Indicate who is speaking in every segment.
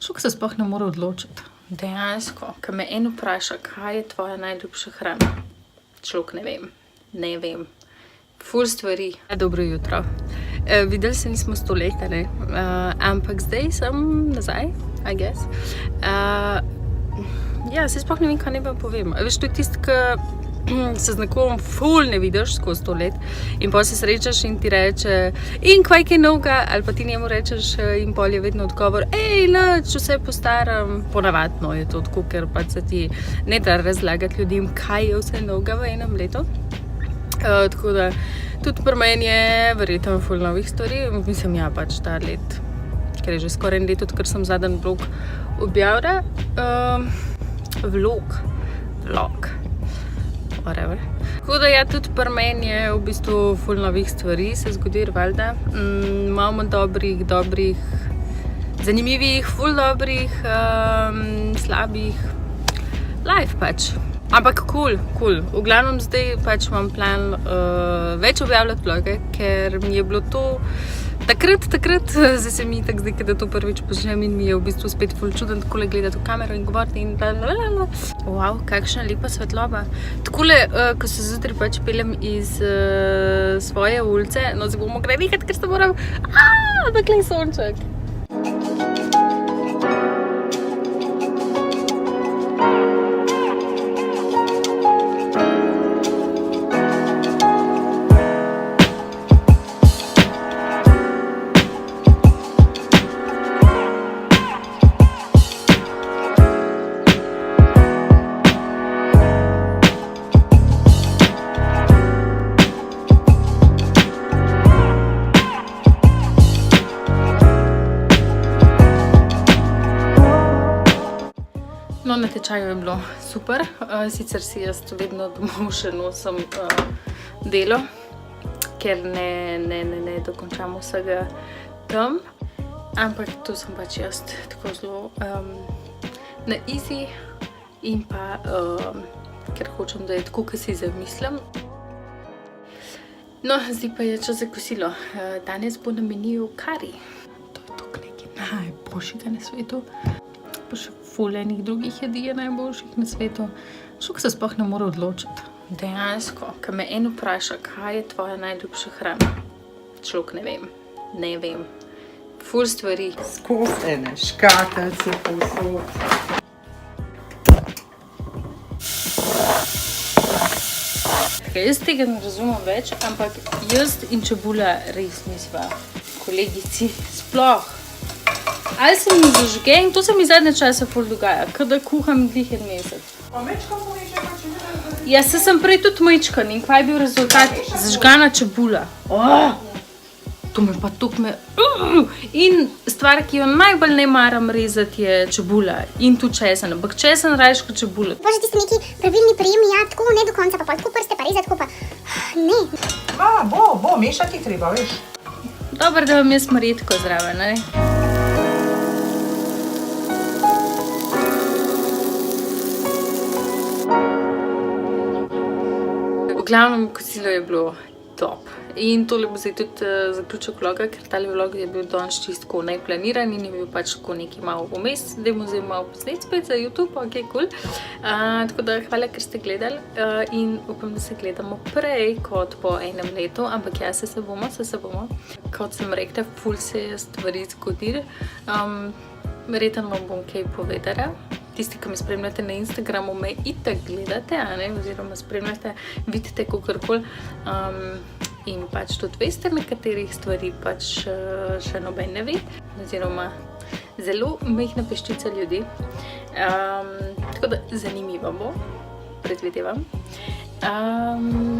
Speaker 1: Šuk se sploh ne more odločiti.
Speaker 2: Dejansko, ko me en vpraša, kaj je tvoja najljubša hrana, človek ne vem. Ful stvari. Dobro jutro. Videli se nismo 100 let, ne? Ampak zdaj sem nazaj, I guess. Ja, se sploh ne vem, kaj ne vam povem. Veš, to je tisto, ki se z nekom ful ne vidiš skozi 100 let in pa se srečaš in ti reče in kaj novega, ali pa ti njemu rečeš in pol je vedno odgovor nič, vse postaram. Ponavadno je to tako, ker pač se ti ne da razlagati ljudem, kaj je vse novega v enem letu. Tako da tudi pri meni je verjetno ful novih stvari. Mislim, ja, pač ta let, ker je že skoraj en let, odkar sem zadnji vlog objavila. Vlog. Whatever. Tako da ja, tudi pri meni je v bistvu ful novih stvari se zgodi, valjda. Imamo dobrih, zanimivih, ful dobrih, slabih. Life pač. Ampak cool. V glavnem zdaj pač imam plan več objavljati vloge, ker mi je bilo to takrat, zdaj se mi tako zdaj, da to prvič počnem in mi je v bistvu spet ful čuden takole gledati v kamero in govoriti in blablabla. Wow, kakšna lepa svetloba. Takole, ko se zjutraj pač peljem iz svoje ulice, no zdaj bomo gre nekaj, ker se moram, takle je sonček. No, na tečaju je bilo super, sicer si jaz vedno domov še nosim delo, ker ne dokončam vsega tam, ampak to sem pač jaz tako zelo na easy in pa ker hočem, da je tako, kot si zamislim. No, zdaj pa je čas za kosilo. Danes bo na meniju kari. To je tako nekaj najboljšega na svetu. Pa še ful enih drugih jedi je najboljših na svetu. Šuk se sploh ne more odločiti. Dejansko, ko me en vpraša, kaj je tvoja najljubša hrana, človek ne vem. Ful stvari.
Speaker 3: Skozi ene škatlice povsod.
Speaker 2: Jaz tega ne razumem več, ampak jaz in čebula res nisva kolegici sploh. Ali se mi zažge in to se mi zadnje čase ful dogaja, kada kuham glih en mesec.
Speaker 3: Pa mečkam pomečkam čebula?
Speaker 2: Ja, se sem prej tudi mečkan in kaj je bil rezultat? Zažgana čebula. To me pa tukme. In stvar, ki jo najbolj ne maram rezati, je čebula in tudi česen. Ampak česen rajš kot čebula.
Speaker 4: Bože, tisti neki pravilni prijemi, ja, tako ne do konca, pa tako prste pa rezati, tako pa ne.
Speaker 3: Bo, mešati treba, veš.
Speaker 2: Dobro, da vam je smaretko zraven, ne? V glavnem kosilo je bilo top. In tole bo zdaj tudi zaključek vloga, ker tale vlog je bil danes čisto neplaniran in je bil pač tako nekaj malo vmes. Dajmo zdaj malo posnet spet za YouTube, ok, cool. Tako da hvala, ker ste gledali in upam, da se gledamo prej kot po enem letu, ampak ja, se bomo. Kot sem rekla, ful se je stvari zgodili. Verjetno vam bom kaj povedala. Tisti, ki me spremljate na Instagramu, me itak gledate, oziroma spremljate, vidite kakorkoli. In pač tudi veste, nekaterih stvari pač še noben ne ve, oziroma zelo majhna peščica ljudi. Tako da zanimivo bo, predvidevam.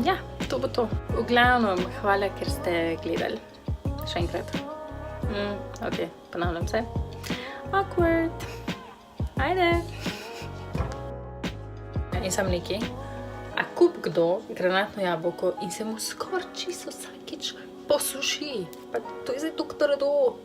Speaker 2: Ja, to bo to. V glavnem, hvala, ker ste gledali. Še enkrat. Ok, ponavljam se. Awkward. Ajde. In sam nekaj. A kup kdo granatno jabolko in se mu skoraj čisto vsakič posuši. Pa to je zdaj doktor do.